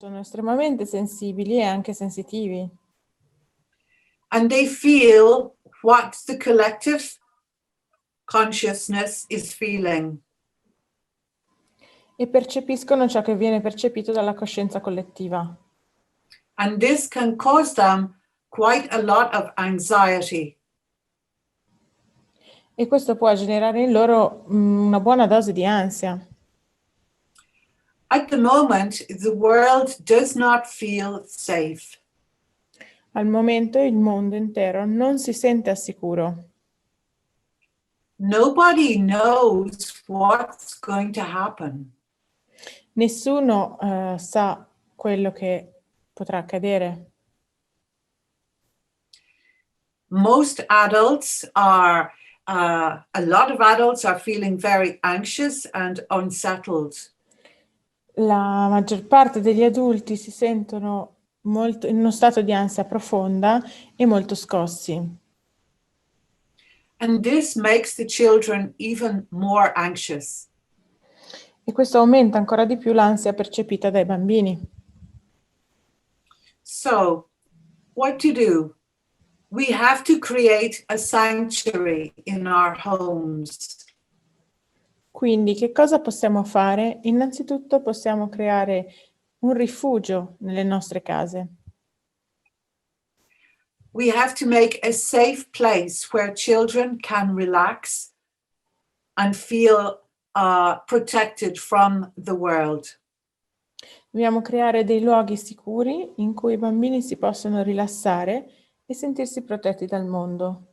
sono estremamente sensibili e anche sensitivi. And they feel what the collective consciousness is feeling. E percepiscono ciò che viene percepito dalla coscienza collettiva. And this can cause them quite a lot of anxiety. E questo può generare in loro una buona dose di ansia. At the moment, the world does not feel safe. Al momento il mondo intero non si sente al sicuro. Nobody knows what's going to happen. Nessuno sa quello che potrà accadere. Most adults are, a lot of adults are feeling very anxious and unsettled. La maggior parte degli adulti si sentono molto in uno stato di ansia profonda e molto scossi. And this makes the children even more anxious. E questo aumenta ancora di più l'ansia percepita dai bambini. So, what to do? We have to create a sanctuary in our homes. Quindi che cosa possiamo fare? Innanzitutto possiamo creare un rifugio nelle nostre case. We have to make a safe place where children can relax and feel protected from the world. Dobbiamo creare dei luoghi sicuri in cui i bambini si possono rilassare e sentirsi protetti dal mondo.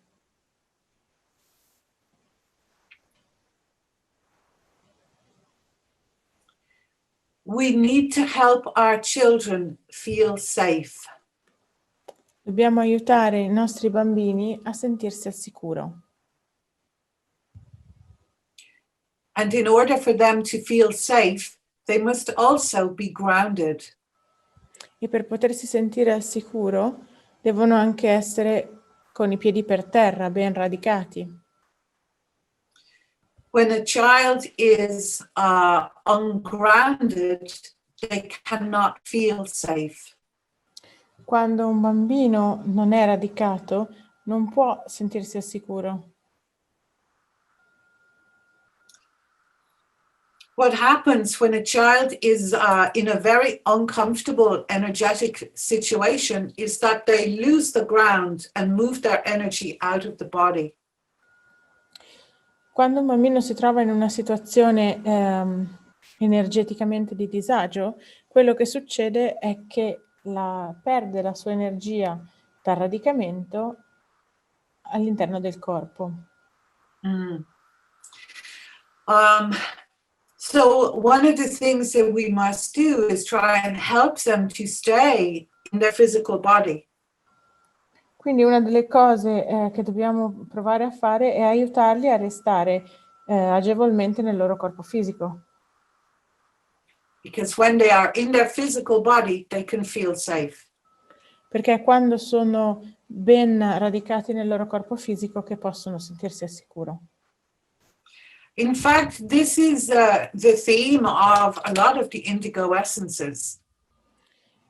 We need to help our children feel safe. Dobbiamo aiutare i nostri bambini a sentirsi al sicuro. And in order for them to feel safe, they must also be grounded. E per potersi sentire al sicuro devono anche essere con i piedi per terra, ben radicati. When a child is ungrounded, they cannot feel safe. Quando un bambino non è radicato, non può sentirsi al sicuro. What happens when a child is in a very uncomfortable energetic situation is that they lose the ground and move their energy out of the body. Quando un bambino si trova in una situazione energeticamente di disagio, quello che succede è che perde la sua energia dal radicamento all'interno del corpo. So one of the things that we must do is try and help them to stay in their physical body. Quindi una delle cose che dobbiamo provare a fare è aiutarli a restare agevolmente nel loro corpo fisico. Because when they are in their physical body, they can feel safe. Perché quando sono ben radicati nel loro corpo fisico che possono sentirsi al sicuro. In fact, this is the theme of a lot of the Indigo Essences.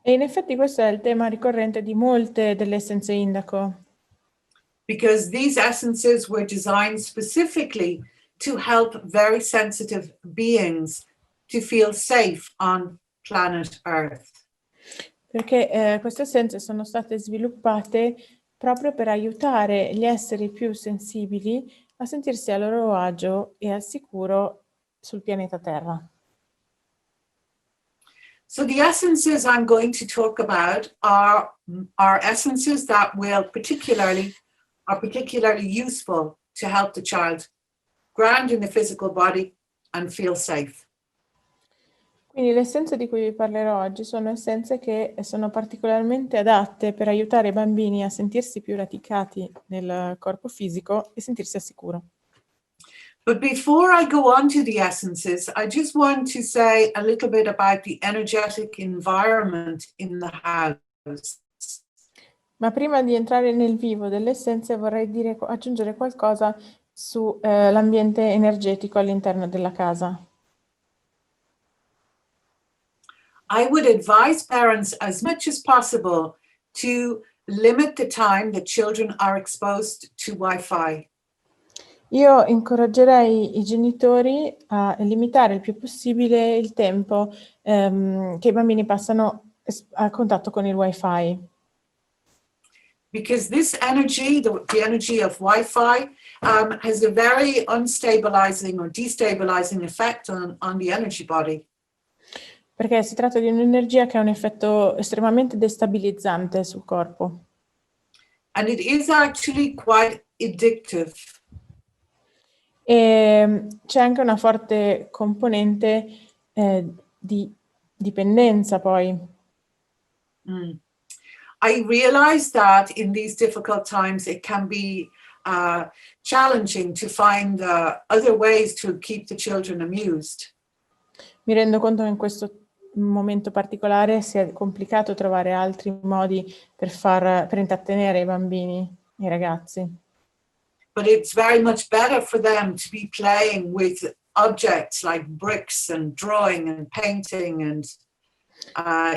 E in effetti questo è il tema ricorrente di molte delle essenze indico. Because these essences were designed specifically to help very sensitive beings to feel safe on planet Earth. Perché queste essenze sono state sviluppate proprio per aiutare gli esseri più sensibili a sentirsi a loro agio e al sicuro sul pianeta Terra. So the essences I'm going to talk about are essences that are particularly useful to help the child ground in the physical body and feel safe. Quindi le essenze di cui vi parlerò oggi sono essenze che sono particolarmente adatte per aiutare i bambini a sentirsi più radicati nel corpo fisico e sentirsi al sicuro. But before I go on to the essences, I just want to say a little bit about the energetic environment in the house. Ma prima di entrare nel vivo delle essenze vorrei aggiungere qualcosa su l'ambiente energetico all'interno della casa. I would advise parents as much as possible to limit the time that children are exposed to Wi-Fi. Io incoraggerei i genitori a limitare il più possibile il tempo che i bambini passano a contatto con il Wi-Fi. Because this energy, the energy of Wi-Fi, has a very unstabilizing or destabilizing effect on the energy body. Perché si tratta di un'energia che ha un effetto estremamente destabilizzante sul corpo. And it is actually quite addictive. E c'è anche una forte componente di dipendenza poi. I realize that in these difficult times it can be challenging to find other ways to keep the children amused. Mi rendo conto che in questo momento particolare sia complicato trovare altri modi per intrattenere i bambini, i ragazzi. But it's very much better for them to be playing with objects like bricks and drawing and painting and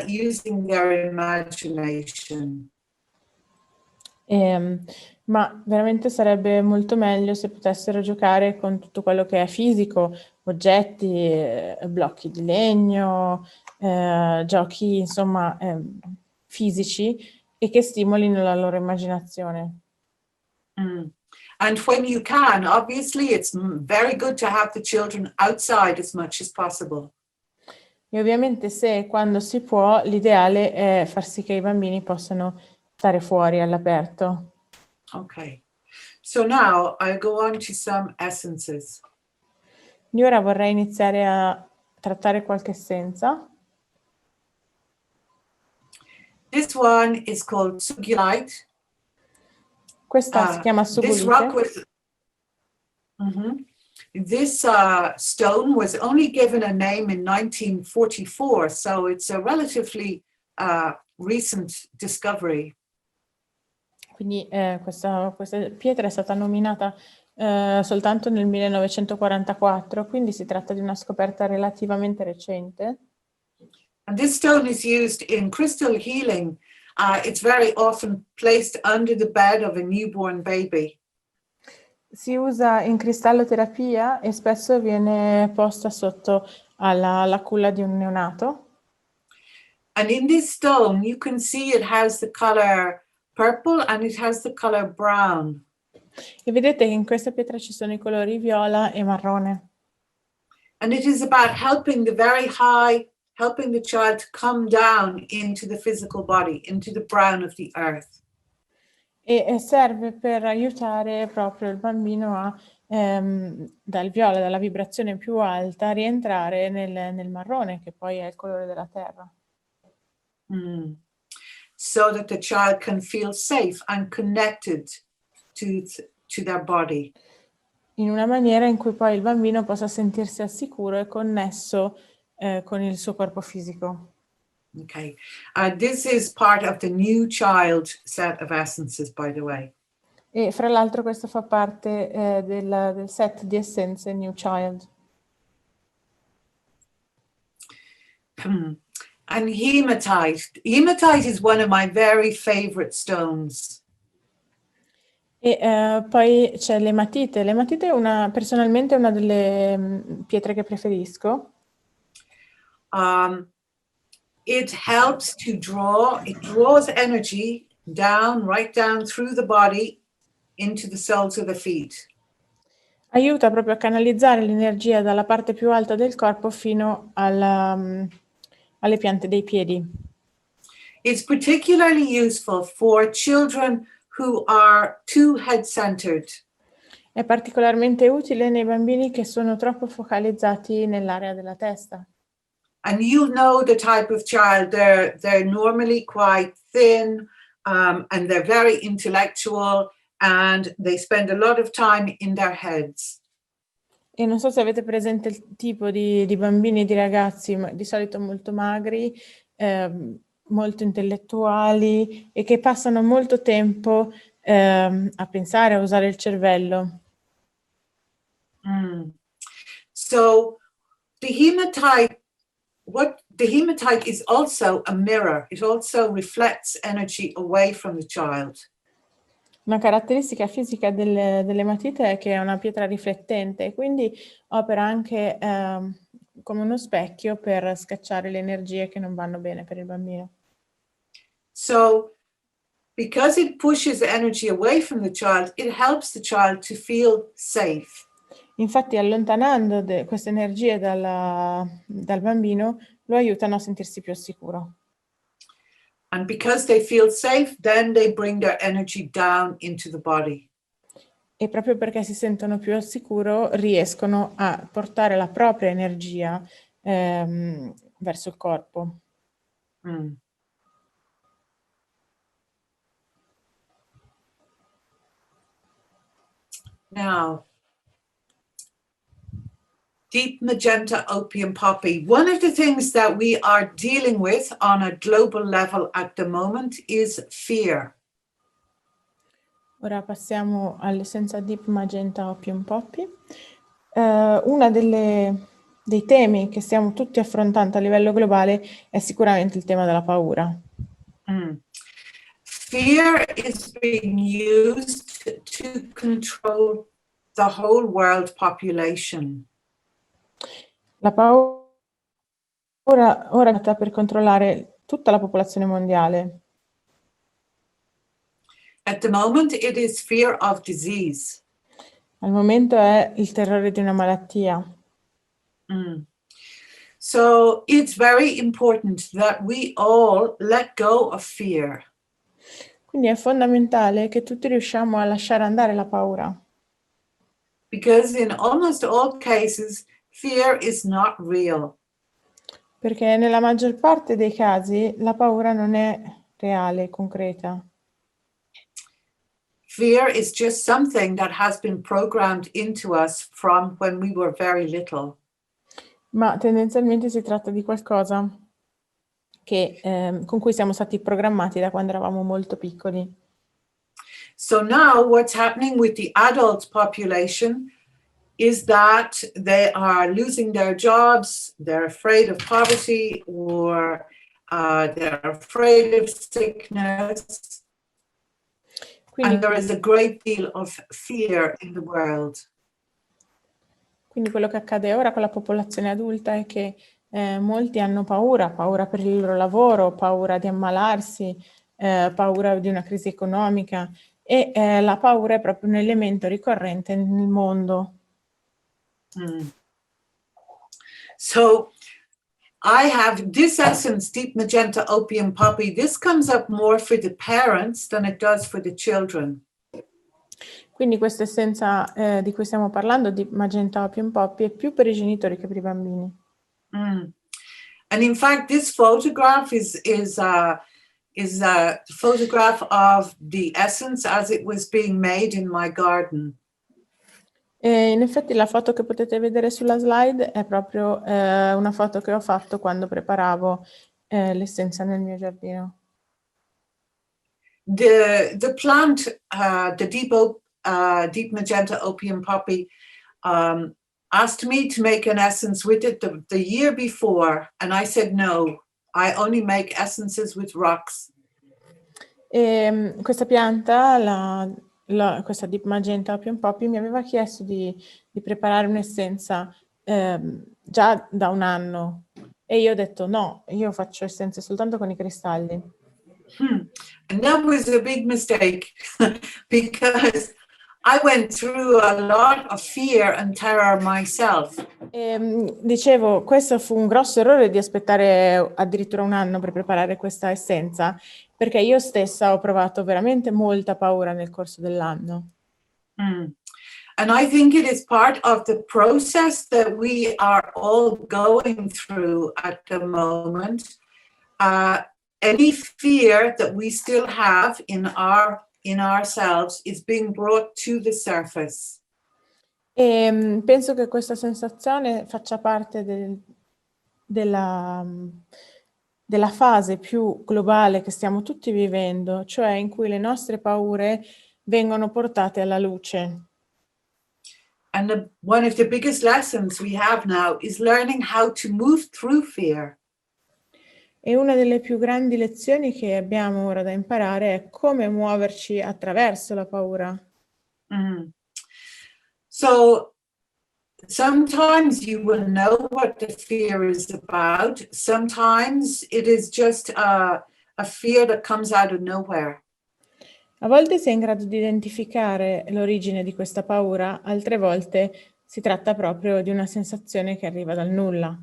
using their imagination. Ma veramente sarebbe molto meglio se potessero giocare con tutto quello che è fisico, oggetti, blocchi di legno, giochi insomma fisici e che stimolino la loro immaginazione. And when you can, obviously it's very good to have the children outside as much as possible. E ovviamente se e quando si può, l'ideale è far sì che i bambini possano stare fuori all'aperto. Okay, so now I'll go on to some essences. Io ora vorrei iniziare a trattare qualche essenza. This one is called Sugarlight. Questa si chiama This rock Sugarlight. was this stone was only given a name in 1944, so it's a relatively recent discovery. Quindi questa pietra è stata nominata soltanto nel 1944, quindi si tratta di una scoperta relativamente recente. And this stone is used in crystal healing. It's very often placed under the bed of a newborn baby. Si usa in cristalloterapia e spesso viene posta sotto alla culla di un neonato. And in this stone, you can see it has the color purple and it has the color brown. E vedete che in questa pietra ci sono i colori viola e marrone. And it is about helping helping the child to come down into the physical body, into the brown of the earth. E serve per aiutare proprio il bambino a, dal viola, dalla vibrazione più alta, a rientrare nel marrone, che poi è il colore della terra. So that the child can feel safe and connected to their body. In una maniera in cui poi il bambino possa sentirsi al sicuro e connesso con il suo corpo fisico. Okay, this is part of the new child set of essences, by the way. E fra l'altro questo fa parte del set di essenze New Child. And hematite. Hematite is one of my very favorite stones. E poi c'è l'ematite. L'ematite è personalmente una delle pietre che preferisco. It helps to it draws energy right down through the body into the soles of the feet. Aiuta proprio a canalizzare l'energia dalla parte più alta del corpo fino alle piante dei piedi. It's particularly useful for children who are too head-centered. È particolarmente utile nei bambini che sono troppo focalizzati nell'area della testa. And you know the type of child, they're normally quite thin, and they're very intellectual, and they spend a lot of time in their heads. E non so se avete presente il tipo di bambini e di ragazzi, ma di solito molto magri, molto intellettuali e che passano molto tempo a pensare, a usare il cervello. So the hematite, what the hematite is also a mirror. It also reflects energy away from the child. Una caratteristica fisica dell'ematite è che è una pietra riflettente e quindi opera anche come uno specchio per scacciare le energie che non vanno bene per il bambino. So, because it pushes energy away from the child, it helps the child to feel safe. Infatti, allontanando queste energie dal bambino, lo aiutano a sentirsi più sicuro. And because they feel safe, then they bring their energy down into the body. E proprio perché si sentono più al sicuro, riescono a portare la propria energia verso il corpo. Mm. Now, deep magenta opium poppy. One of the things that we are dealing with on a global level at the moment is fear. Ora passiamo all'essenza Deep Magenta Opium Poppy. Uno dei temi che stiamo tutti affrontando a livello globale è sicuramente il tema della paura. Mm. Fear is being used to control the whole world population. La paura ora è usata per controllare tutta la popolazione mondiale. At the moment, it is fear of disease. Al momento è il terrore di una malattia. Mm. So it's very important that we all let go of fear. Quindi è fondamentale che tutti riusciamo a lasciare andare la paura. Because in almost all cases, fear is not real. Perché nella maggior parte dei casi la paura non è reale, concreta. Fear is just something that has been programmed into us from when we were very little. Ma tendenzialmente si tratta di qualcosa con cui siamo stati programmati da quando eravamo molto piccoli. So now what's happening with the adult population is that they are losing their jobs, they're afraid of poverty, or they're afraid of sickness. Quindi, and there is a great deal of fear in the world. Quindi quello che accade ora con la popolazione adulta è che molti hanno paura per il loro lavoro, paura di ammalarsi, paura di una crisi economica e la paura è proprio un elemento ricorrente nel mondo. Mm. So I have this essence, Deep Magenta Opium Poppy. This comes up more for the parents than it does for the children. Quindi questa essenza di cui stiamo parlando, di Magenta Opium Poppy, è più per i genitori che per i bambini. Mm. And in fact, this photograph is a photograph of the essence as it was being made in my garden. E in effetti la foto che potete vedere sulla slide è proprio una foto che ho fatto quando preparavo l'essenza nel mio giardino. The plant, the deep magenta opium poppy, asked me to make an essence with it the year before, and I said no. I only make essences with rocks. Questa pianta, questa Deep Magenta Opium Poppy, mi aveva chiesto di preparare un'essenza già da un anno e io ho detto no, io faccio essenze soltanto con i cristalli. And that was a big mistake because I went through a lot of fear and terror myself. Dicevo, questo fu un grosso errore di aspettare addirittura un anno per preparare questa essenza, perché io stessa ho provato veramente molta paura nel corso dell'anno. And I think it is part of the process that we are all going through at the moment. Any fear that we still have in ourselves is being brought to the surface. E penso che questa sensazione faccia parte della fase più globale che stiamo tutti vivendo, cioè in cui le nostre paure vengono portate alla luce. And one of the biggest lessons we have now is learning how to move through fear. E una delle più grandi lezioni che abbiamo ora da imparare è come muoverci attraverso la paura. So sometimes you will know what the fear is about. Sometimes it is just a fear that comes out of nowhere. A volte sei in grado di identificare l'origine di questa paura, altre volte si tratta proprio di una sensazione che arriva dal nulla.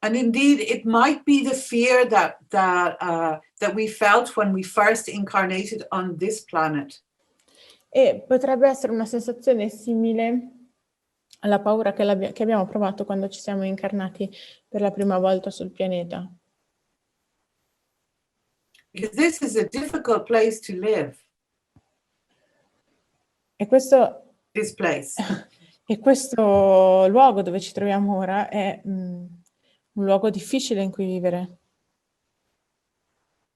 And indeed, it might be the fear that we felt when we first incarnated on this planet. E potrebbe essere una sensazione simile alla paura che abbiamo provato quando ci siamo incarnati per la prima volta sul pianeta. Because this is a difficult place to live, E questo this place. E questo luogo dove ci troviamo ora è un luogo difficile in cui vivere.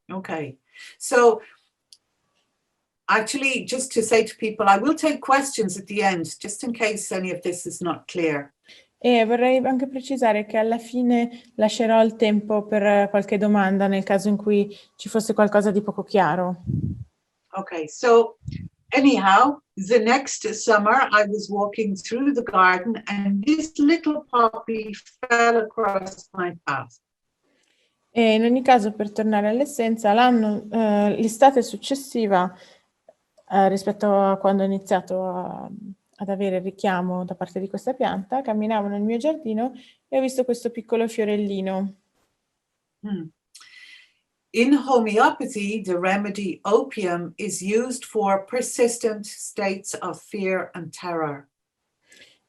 Okay, so actually, just to say to people, I will take questions at the end, just in case any of this is not clear. E vorrei anche precisare che alla fine lascerò il tempo per qualche domanda nel caso in cui ci fosse qualcosa di poco chiaro. Okay, so anyhow, the next summer I was walking through the garden and this little poppy fell across my path. E in ogni caso, per tornare all'essenza, l'estate successiva, rispetto a quando ho iniziato ad avere il richiamo da parte di questa pianta, camminavo nel mio giardino e ho visto questo piccolo fiorellino. In homeopathy, the remedy opium is used for persistent states of fear and terror.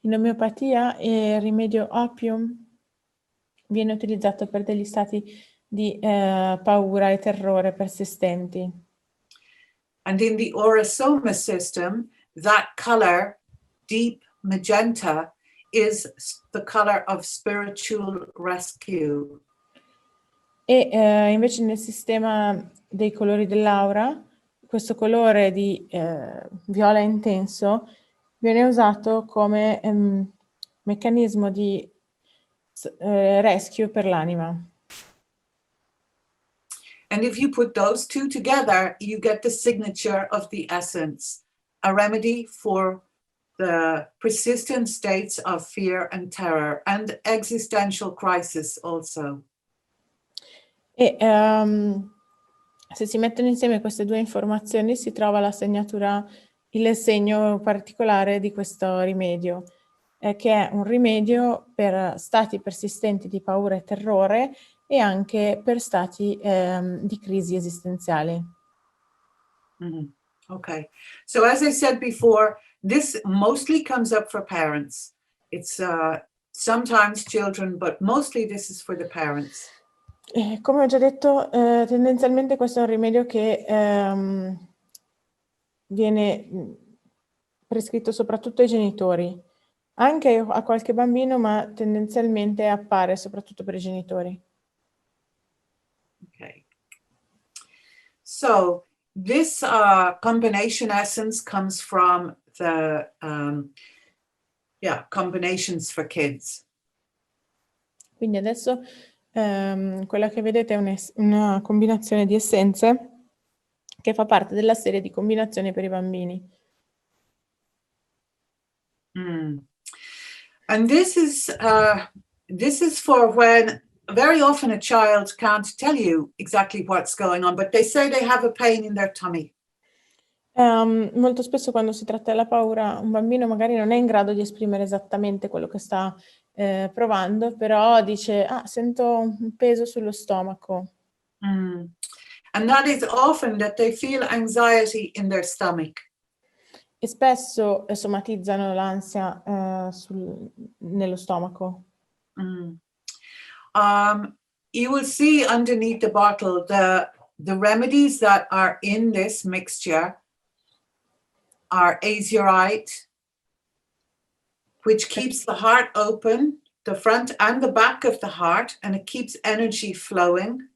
In omeopatia il rimedio opium viene utilizzato per degli stati di paura e terrore persistenti. And in the Aurasoma system, that color, deep magenta, is the color of spiritual rescue. E invece nel sistema dei colori dell'aura, questo colore di viola intenso viene usato come meccanismo di rescue per l'anima. And if you put those two together, you get the signature of the essence, a remedy for the persistent states of fear and terror and existential crisis also. E se si mettono insieme queste due informazioni si trova la segnatura, il segno particolare di questo rimedio, che è un rimedio per stati persistenti di paura e terrore e anche per stati di crisi esistenziali. Okay, so as I said before, this mostly comes up for parents. It's sometimes children, but mostly this is for the parents. Come ho già detto, tendenzialmente questo è un rimedio che viene prescritto soprattutto ai genitori, anche a qualche bambino, ma tendenzialmente appare soprattutto per i genitori. Okay. So this combination essence comes from the combinations for kids. Quindi adesso quella che vedete è una combinazione di essenze che fa parte della serie di combinazioni per i bambini. And this is for when very often a child can't tell you exactly what's going on, but they say they have a pain in their tummy. Molto spesso quando si tratta della paura, un bambino magari non è in grado di esprimere esattamente quello che sta provando, però dice, sento un peso sullo stomaco. And that is often that they feel anxiety in their stomach. E spesso somatizzano l'ansia nello stomaco. You will see underneath the bottle the remedies that are in this mixture are azurite, which keeps the heart open, the front and the back of the heart, and it keeps energy flowing.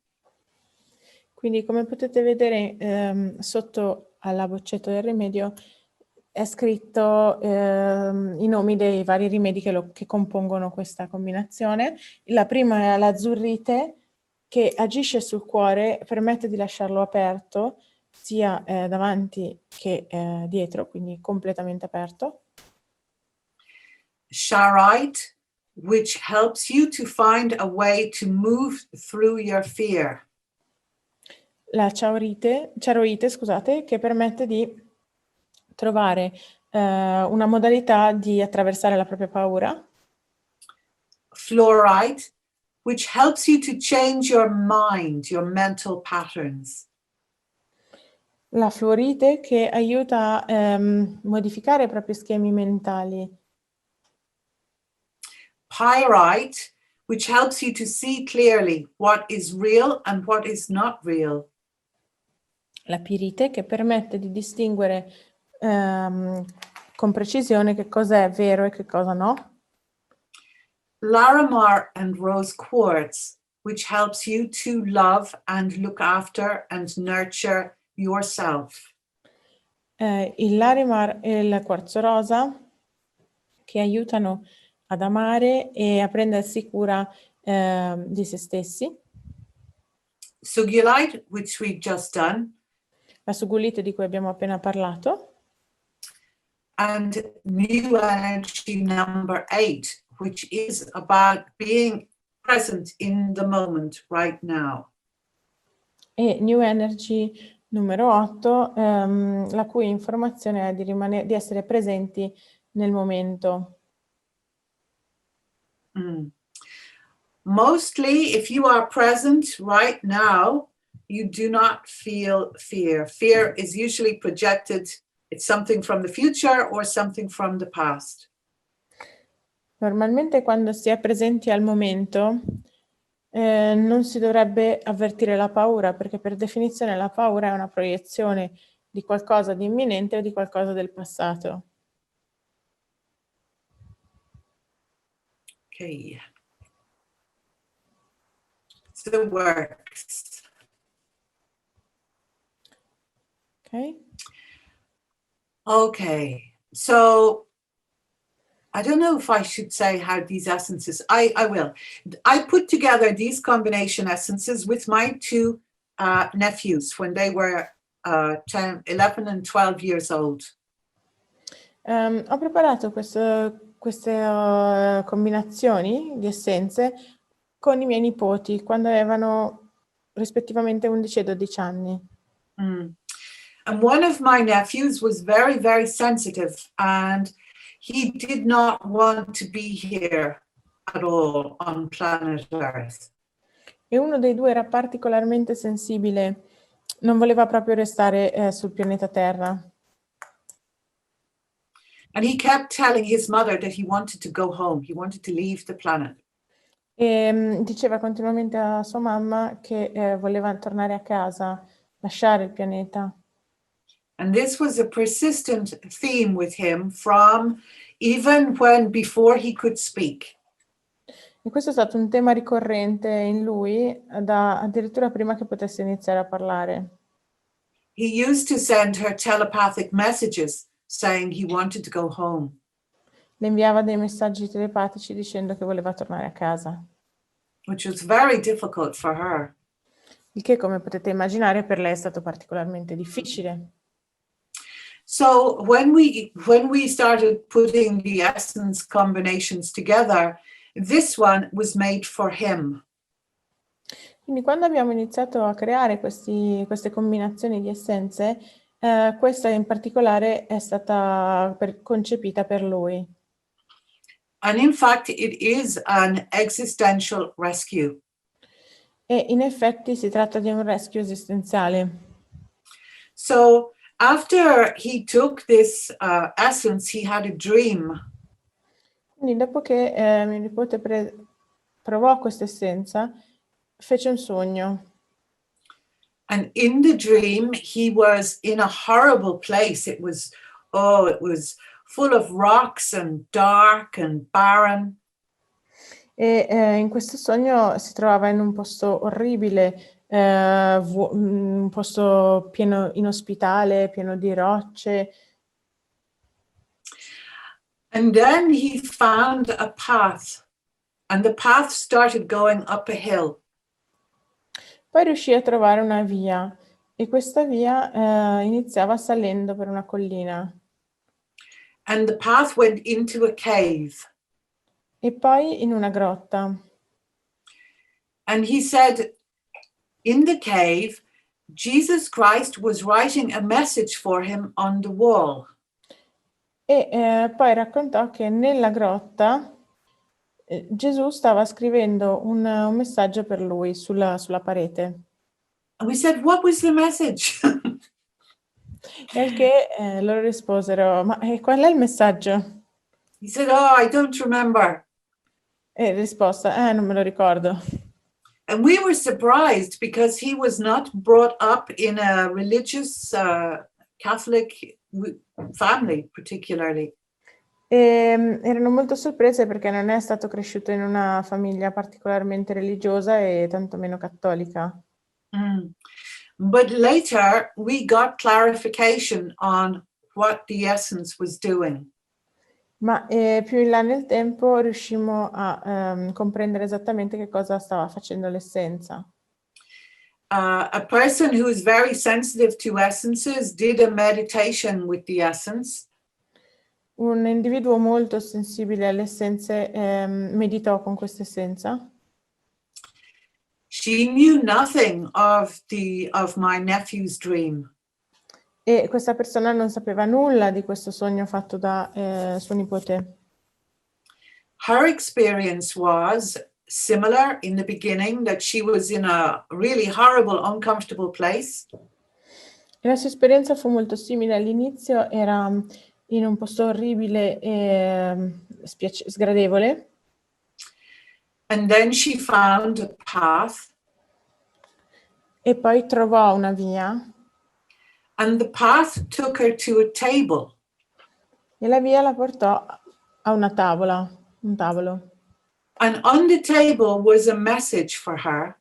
Quindi come potete vedere sotto alla boccetta del rimedio è scritto i nomi dei vari rimedi che compongono questa combinazione. La prima è l'azzurrite, che agisce sul cuore, permette di lasciarlo aperto, sia davanti che dietro, quindi completamente aperto. Sharite, which helps you to find a way to move through your fear. La charoite, scusate, che permette di trovare una modalità di attraversare la propria paura. Fluorite, which helps you to change your mind, your mental patterns. La fluorite che aiuta a modificare i propri schemi mentali. Pyrite, which helps you to see clearly what is real and what is not real. La pirite che permette di distinguere con precisione che cosa è vero e che cosa no. Larimar and rose quartz, which helps you to love and look after and nurture yourself. Il larimar e il quarzo rosa che aiutano ad amare e a prendersi cura di se stessi. Sugarlight, which we've just done. La sugulite di cui abbiamo appena parlato. And new energy number 8, which is about being present in the moment right now. E New Energy numero 8, la cui informazione è di essere presenti nel momento. Mostly, if you are present right now, you do not feel fear. Fear is usually projected. It's something from the future or something from the past. Normalmente quando si è presenti al momento non si dovrebbe avvertire la paura, perché per definizione la paura è una proiezione di qualcosa di imminente o di qualcosa del passato. Okay. So it works. Ok? Okay. So I don't know if I should say how these essences, I will. I put together these combination essences with my two nephews when they were 10, 11 and 12 years old. Ho preparato queste combinazioni di essenze con i miei nipoti quando avevano rispettivamente 11 e 12 anni. And one of my nephews was very, very sensitive and he did not want to be here at all on planet Earth. E uno dei due era particolarmente sensibile, non voleva proprio restare sul pianeta Terra. And he kept telling his mother that he wanted to go home. He wanted to leave the planet. E diceva continuamente a sua mamma che voleva tornare a casa, lasciare il pianeta. And this was a persistent theme with him from even when before he could speak. E questo è stato un tema ricorrente in lui addirittura prima che potesse iniziare a parlare. He used to send her telepathic messages saying he wanted to go home. Le inviava dei messaggi telepatici dicendo che voleva tornare a casa. Which was very difficult for her. Il che, come potete immaginare, per lei è stato particolarmente difficile. So when we started putting the essence combinations together, this one was made for him. Quindi quando abbiamo iniziato a creare queste combinazioni di essenze, questa in particolare è stata concepita per lui. And in fact, it is an existential rescue. E in effetti si tratta di un rescue esistenziale. So after he took this essence, he had a dream. Quindi dopo che mio nipote provò questa essenza, fece un sogno. And in the dream, he was in a horrible place. It was full of rocks and dark and barren. E in questo sogno si trovava in un posto orribile, un posto pieno inospitale, pieno di rocce. And then he found a path, and the path started going up a hill. Poi riuscì a trovare una via e questa via iniziava salendo per una collina And the path went into a cave. e poi in una grotta. And he said, in the cave, Jesus Christ was writing a message for him on the wall. E poi raccontò che nella grotta Gesù stava scrivendo un messaggio per lui sulla parete. And we said, what was the message? E al che loro risposero, ma qual è il messaggio? He said, oh, I don't remember. E risposta, non me lo ricordo. And we were surprised because he was not brought up in a religious Catholic family, particularly. Erano molto sorprese perché non è stato cresciuto in una famiglia particolarmente religiosa e tantomeno cattolica. But later we got clarification on what the essence was doing. Ma più in là nel tempo riuscimmo a comprendere esattamente che cosa stava facendo l'essenza. A person who is very sensitive to essences did a meditation with the essence. Un individuo molto sensibile alle essenze meditò con questa essenza. She knew nothing of my nephew's dream. E questa persona non sapeva nulla di questo sogno fatto da suo nipote. Her experience was similar in the beginning, that she was in a really horrible, uncomfortable place. E la sua esperienza fu molto simile all'inizio, era in un posto orribile e sgradevole. And then she found a path. E poi trovò una via. And the path took her to a table. E la via la portò a una tavola, un tavolo. And on the table was a message for her.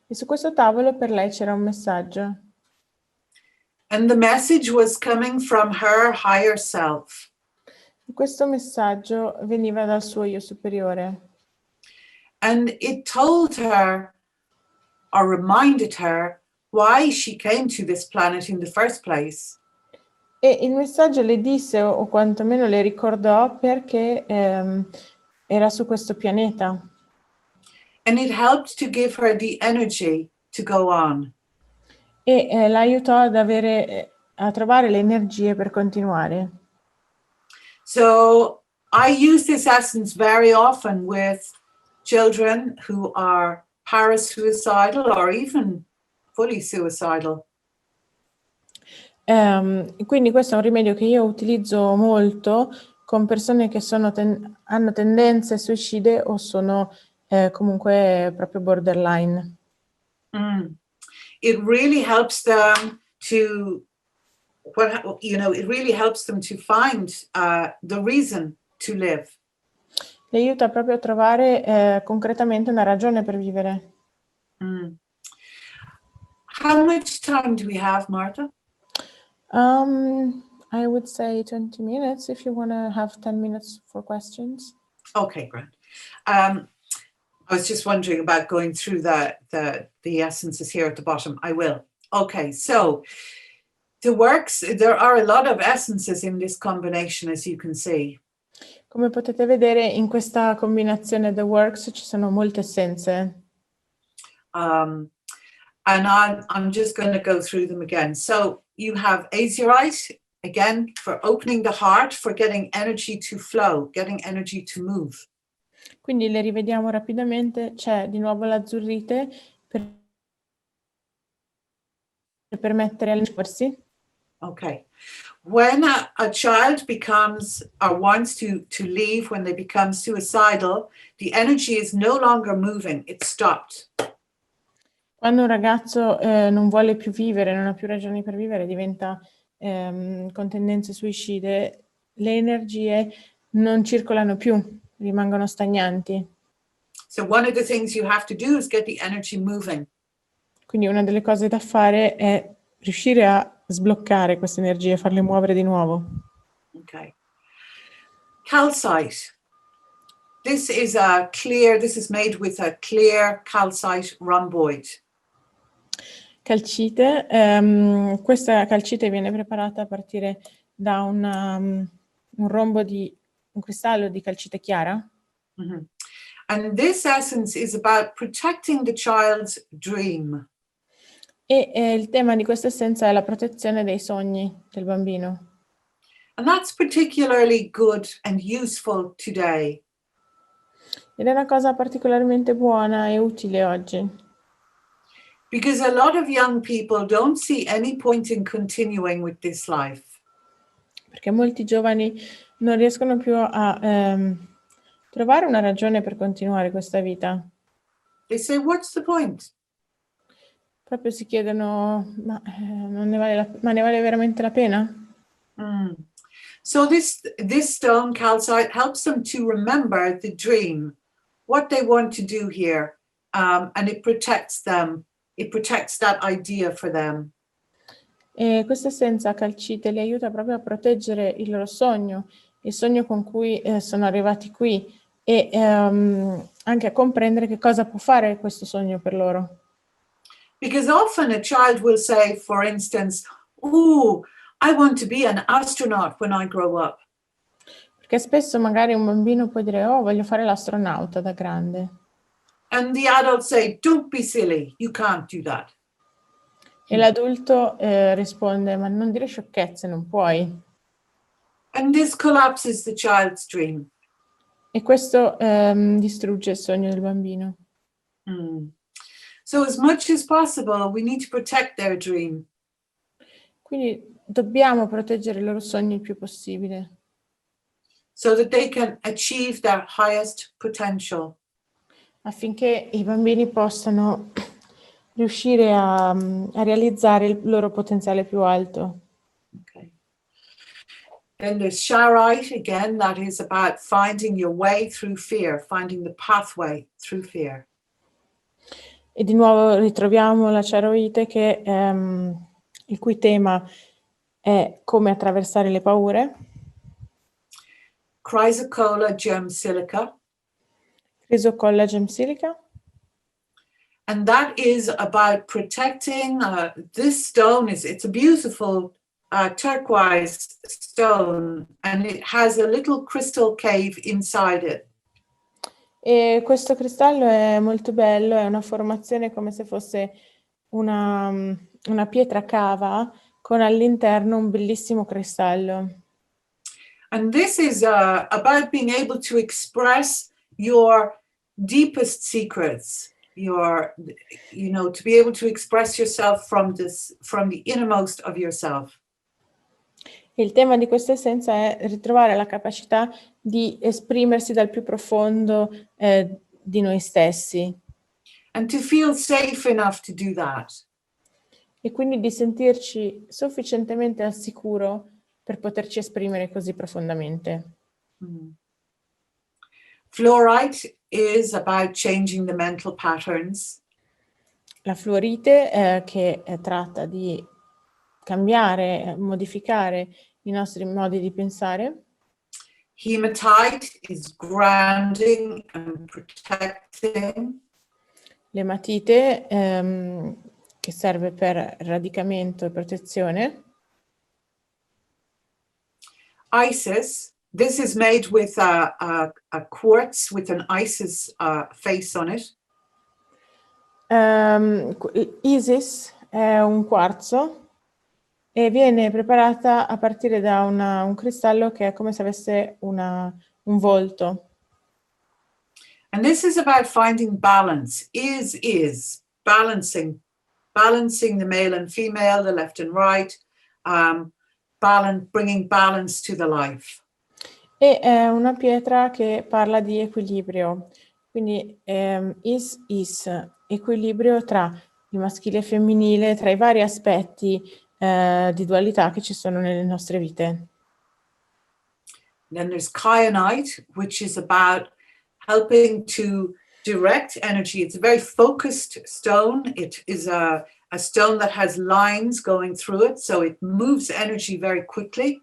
E su questo tavolo per lei c'era un messaggio. And the message was coming from her higher self. E questo messaggio veniva dal suo io superiore. And it told her, or reminded her, why she came to this planet in the first place. E il messaggio le disse, o quantomeno le ricordò, perché era su questo pianeta. And it helped to give her the energy to go on. E la aiutò ad a trovare le energie per continuare. So I use this essence very often with children who are parasuicidal or even fully suicidal. Quindi questo è un rimedio che io utilizzo molto con persone che hanno tendenze suicide o sono comunque proprio borderline. It really helps them to, it really helps them to find the reason to live. Le aiuta proprio a trovare concretamente una ragione per vivere. How much time do we have, Martha? I would say 20 minutes if you want to have 10 minutes for questions. Okay, great. I was just wondering about going through the essences here at the bottom. I will. Okay, so there are a lot of essences in this combination, as you can see. Come potete vedere, in questa combinazione The Works ci sono molte essenze. And I'm just going to go through them again. So you have azurite, again, for opening the heart, for getting energy to flow, getting energy to move. Quindi le rivediamo rapidamente. C'è di nuovo l'azzurrite per permettere alle muoversi. Okay. When a child becomes or wants to leave, when they become suicidal, the energy is no longer moving, it's stopped. Quando un ragazzo non vuole più vivere, non ha più ragioni per vivere, diventa con tendenze suicide, le energie non circolano più, rimangono stagnanti. So one of the things you have to do is get the energy moving. Quindi una delle cose da fare è riuscire a sbloccare queste energie, farle muovere di nuovo. Okay. Calcite. This is made with a clear calcite rhomboid. Calcite, questa calcite viene preparata a partire da un rombo di un cristallo di calcite chiara. Mm-hmm. And this essence is about protecting the child's dream. E il tema di questa essenza è la protezione dei sogni del bambino. And that's particularly good and useful today. Ed è una cosa particolarmente buona e utile oggi. Because a lot of young people don't see any point in continuing with this life. Perché molti giovani non riescono più a trovare una ragione per continuare questa vita. They say, what's the point? Proprio si chiedono, ma ne vale veramente la pena? Mm. So this stone calcite helps them to remember the dream, what they want to do here, and it protects them. It protects that idea for them. E questa essenza calcite li aiuta proprio a proteggere il loro sogno, il sogno con cui sono arrivati qui e anche a comprendere che cosa può fare questo sogno per loro. Because often a child will say, for instance, "Oh, I want to be an astronaut when I grow up." Perché spesso magari un bambino può dire, oh, voglio fare l'astronauta da grande. And the adults say, "Don't be silly, you can't do that." E l'adulto risponde, ma non dire sciocchezze, non puoi. And this collapses the child's dream. E questo distrugge il sogno del bambino. Mm. So as much as possible, we need to protect their dream. Quindi dobbiamo proteggere i loro sogni il più possibile. So that they can achieve their highest potential. Affinché i bambini possano riuscire a realizzare il loro potenziale più alto. Okay. Then there's Sugarlight, again, that is about finding your way through fear, finding the pathway through fear. E di nuovo ritroviamo la Charoite che il cui tema è come attraversare le paure. Chrysocolla gem silica. Chrysocolla gem silica. And that is about protecting this stone. It's a beautiful turquoise stone, and it has a little crystal cave inside it. E questo cristallo è molto bello, è una formazione come se fosse una pietra cava con all'interno un bellissimo cristallo. And this is about being able to express your deepest secrets, to be able to express yourself from the innermost of yourself. Il tema di questa essenza è ritrovare la capacità di esprimersi dal più profondo di noi stessi. And to feel safe enough to do that. E quindi di sentirci sufficientemente al sicuro per poterci esprimere così profondamente. Mm. Fluorite is about changing the mental patterns. La fluorite che tratta di cambiare, modificare i nostri modi di pensare. Hematite is grounding and protecting. L'ematite che serve per radicamento e protezione. Isis, this is made with a quartz with an Isis face on it. Isis è un quarzo e viene preparata a partire da un cristallo che è come se avesse un volto. And this is about finding balance, balancing the male and female, the left and right, bringing balance to the life. E è una pietra che parla di equilibrio, quindi equilibrio tra il maschile e il femminile, tra i vari aspetti di dualità che ci sono nelle nostre vite. Then there's Kyanite, which is about helping to direct energy. It's a very focused stone. It is a stone that has lines going through it, so it moves energy very quickly.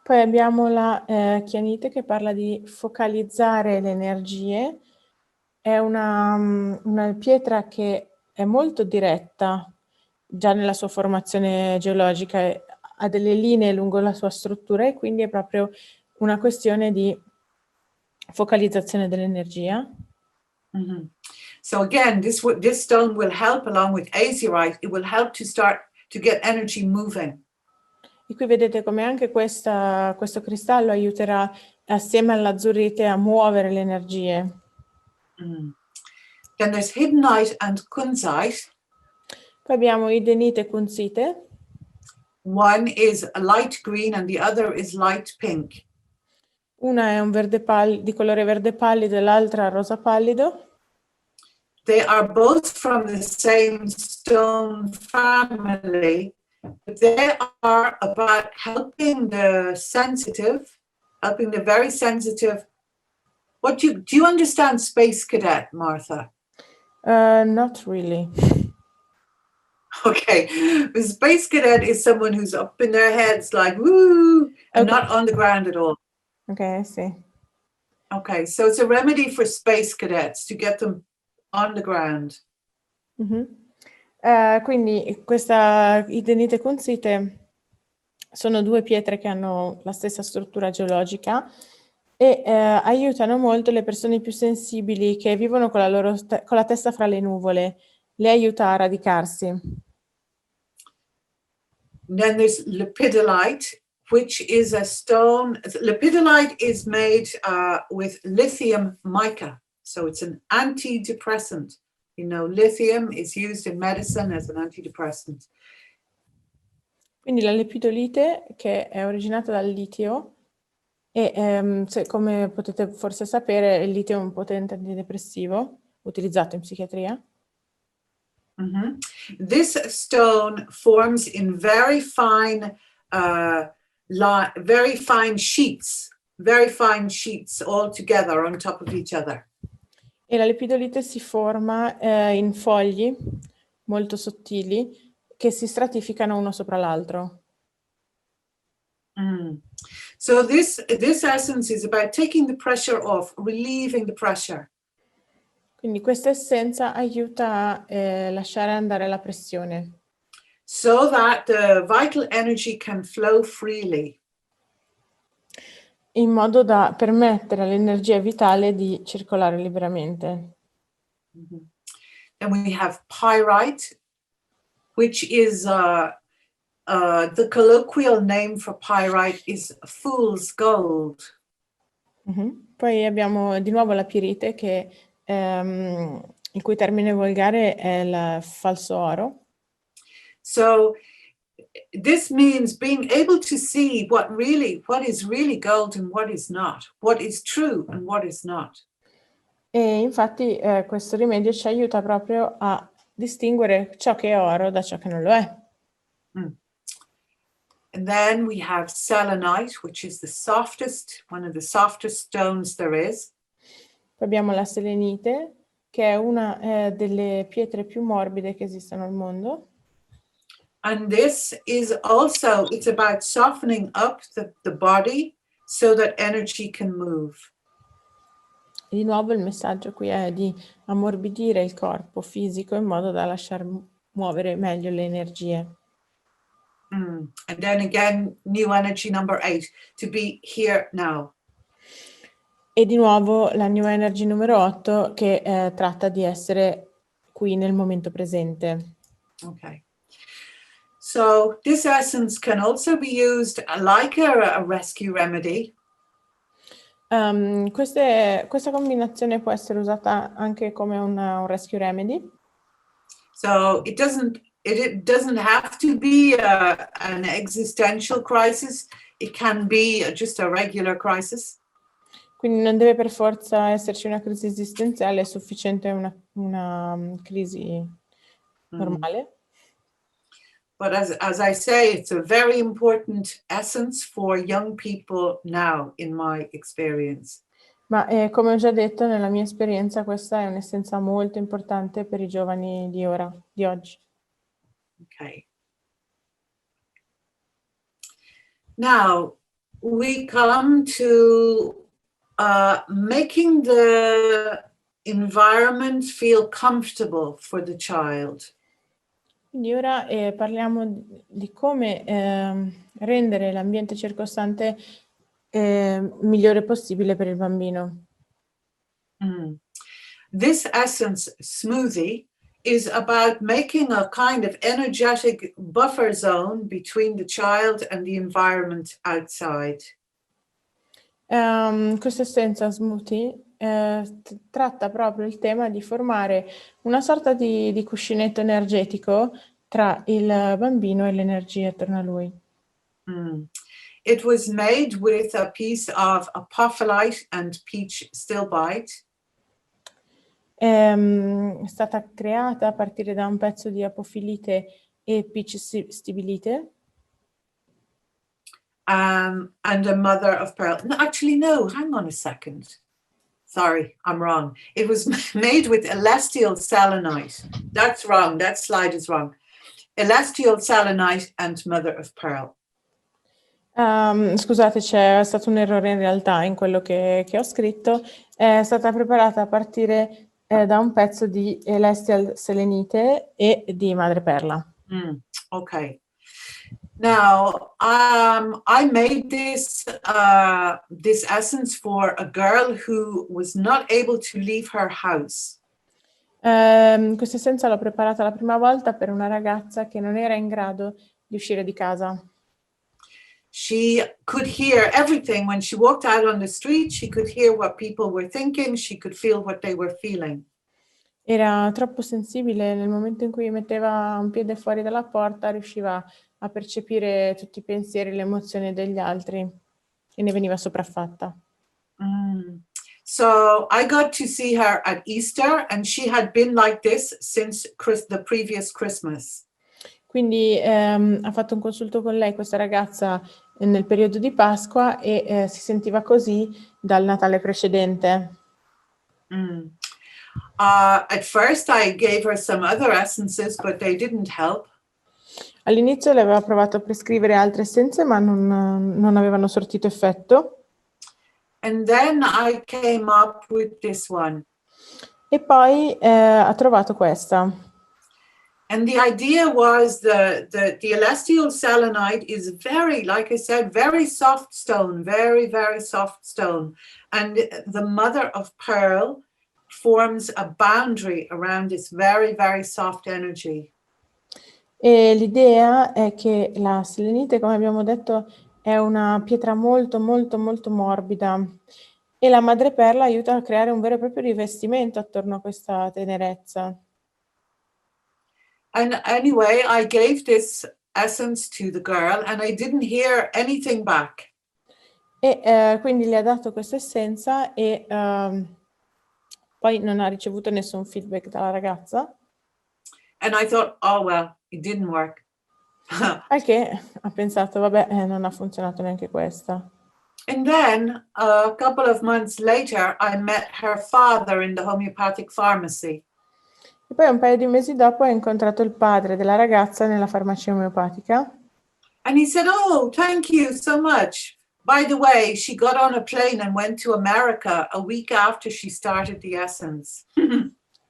Poi abbiamo la Kyanite che parla di focalizzare le energie. È una pietra che è molto diretta, già nella sua formazione geologica, ha delle linee lungo la sua struttura e quindi è proprio una questione di focalizzazione dell'energia. Mm-hmm. So again, this stone will help, along with azurite, it will help to start to get energy moving. E qui vedete come anche questo cristallo aiuterà assieme all'azzurite a muovere le energie. Mm. Then there's hiddenite and kunzite. Poi abbiamo idenite e kunzite. One is a light green and the other is light pink. Una è un verde di colore verde pallido e l'altra rosa pallido. They are both from the same stone family, but they are about helping the sensitive, helping the very sensitive. What do you understand Space Cadet, Martha? Not really. Okay, the Space Cadet is someone who's up in their heads like woo, and not on the ground at all. Okay, I see. Okay, so it's a remedy for Space Cadets to get them on the ground. Mm-hmm. Quindi questa idenite kunzite sono due pietre che hanno la stessa struttura geologica e aiutano molto le persone più sensibili che vivono con la testa fra le nuvole, le aiuta a radicarsi. Then there's lepidolite, which is a stone. Lepidolite is made with lithium mica, so it's an antidepressant. You know, lithium is used in medicine as an antidepressant. Quindi la lepidolite, che è originata dal litio, e come potete forse sapere, il litio è un potente antidepressivo utilizzato in psichiatria. Mm-hmm. This stone forms in very fine sheets all together on top of each other. E la lepidolite si forma in fogli molto sottili che si stratificano uno sopra l'altro. Mm. So this essence is about taking the pressure off, relieving the pressure. Quindi questa essenza aiuta a lasciare andare la pressione. So that the vital energy can flow freely. In modo da permettere all'energia vitale di circolare liberamente. Mm-hmm. And we have pyrite, which is the colloquial name for pyrite is fool's gold. Mm-hmm. Poi abbiamo di nuovo la pirite, che il cui termine volgare è il falso oro. So this means being able to see what is really gold and what is not, what is true and what is not. E infatti questo rimedio ci aiuta proprio a distinguere ciò che è oro da ciò che non lo è. Mm. And then we have selenite, which is one of the softest stones there is. Poi abbiamo la selenite, che è una delle pietre più morbide che esistono al mondo. And this is also, it's about softening up the body so that energy can move. E di nuovo il messaggio qui è di ammorbidire il corpo fisico in modo da lasciar muovere meglio le energie. And then again, new energy number 8, to be here now. E di nuovo la New Energy numero 8 che tratta di essere qui nel momento presente. Okay. So this essence can also be used like a rescue remedy. Questa combinazione può essere usata anche come un rescue remedy. So it doesn't have to be an existential crisis. It can be just a regular crisis. Quindi non deve per forza esserci una crisi esistenziale, è sufficiente una crisi normale. But as I say, it's a very important essence for young people now, in my experience. Ma come ho già detto, nella mia esperienza, questa è un'essenza molto importante per i giovani di oggi. Okay. Now, we come to making the environment feel comfortable for the child. Quindi ora parliamo di come rendere l'ambiente circostante migliore possibile per il bambino. This essence smoothie is about making a kind of energetic buffer zone between the child and the environment outside. Questa essenza smoothie tratta proprio il tema di formare una sorta di cuscinetto energetico tra il bambino e l'energia attorno a lui. It was made with a piece of apophyllite and peach stilbite. È stata creata a partire da un pezzo di apofilite e peach stibilite. And a mother of pearl. No, actually, no, hang on a second. Sorry, I'm wrong. It was made with celestial selenite. That's wrong. That slide is wrong. Celestial selenite and mother of pearl. Scusate, c'è stato un errore in realtà in quello che ho scritto. È stata preparata a partire da un pezzo di celestial selenite e di madreperla. Okay. Now, I made this essence for a girl who was not able to leave her house. Questa essenza l'ho preparata la prima volta per una ragazza che non era in grado di uscire di casa. She could hear everything. When she walked out on the street, she could hear what people were thinking. She could feel what they were feeling. Era troppo sensibile, nel momento in cui metteva un piede fuori dalla porta riusciva a percepire tutti i pensieri e le emozioni degli altri e ne veniva sopraffatta. So I got to see her at Easter, and she had been like this since the previous Christmas. Quindi ha fatto un consulto con lei questa ragazza nel periodo di Pasqua e si sentiva così dal Natale precedente. At first I gave her some other essences, but they didn't help. All'inizio le aveva provato a prescrivere altre essenze, ma non avevano sortito effetto. And then I came up with this one. E poi ha trovato questa. And the idea was the celestial selenite is very, like I said, very soft stone, very, very soft stone. And the mother of pearl forms a boundary around this very, very soft energy. E l'idea è che la selenite, come abbiamo detto, è una pietra molto, molto, molto morbida e la madreperla aiuta a creare un vero e proprio rivestimento attorno a questa tenerezza. And anyway, I gave this essence to the girl and I didn't hear anything back. E quindi le ha dato questa essenza e poi non ha ricevuto nessun feedback dalla ragazza. And I thought, oh well, it didn't work. Al che ha pensato, vabbè, non ha funzionato neanche questa. And then a couple of months later, I met her father in the homeopathic pharmacy. E poi un paio di mesi dopo ha incontrato il padre della ragazza nella farmacia omeopatica. And he said, oh, thank you so much. By the way, she got on a plane and went to America a week after she started the essence.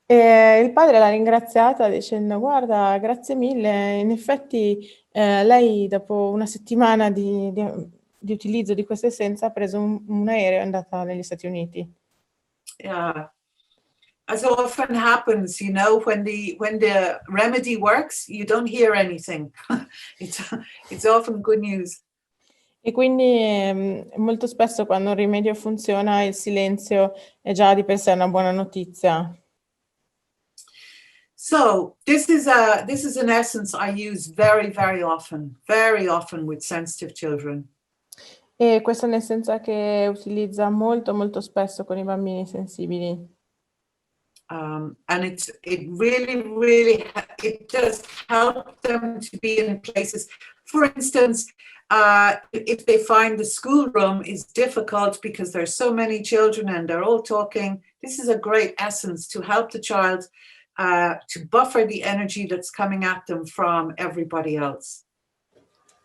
E il padre l'ha ringraziata dicendo, guarda, grazie mille, in effetti lei dopo una settimana di utilizzo di questa essenza ha preso un aereo e è andata negli Stati Uniti. Yeah. As often happens, you know, when the remedy works, you don't hear anything. It's often good news. E quindi molto spesso quando un rimedio funziona il silenzio è già di per sé una buona notizia. So this is an essence I use very, very often with sensitive children. E questa è un'essenza che utilizza molto molto spesso con i bambini sensibili. And it really it does help them to be in places. For instance, if they find the schoolroom is difficult because there's so many children and they're all talking, this is a great essence to help the child to buffer the energy that's coming at them from everybody else.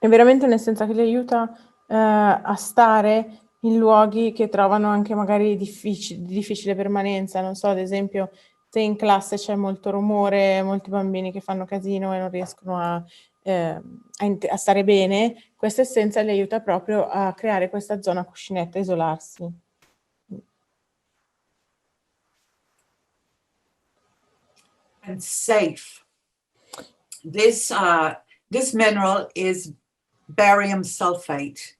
È veramente un'essenza che li aiuta a stare in luoghi che trovano anche magari di difficile permanenza. Non so, ad esempio, se in classe c'è molto rumore, molti bambini che fanno casino e non riescono a stare bene, questa essenza li aiuta proprio a creare questa zona cuscinetta, a isolarsi. And safe. This mineral is barium sulfate.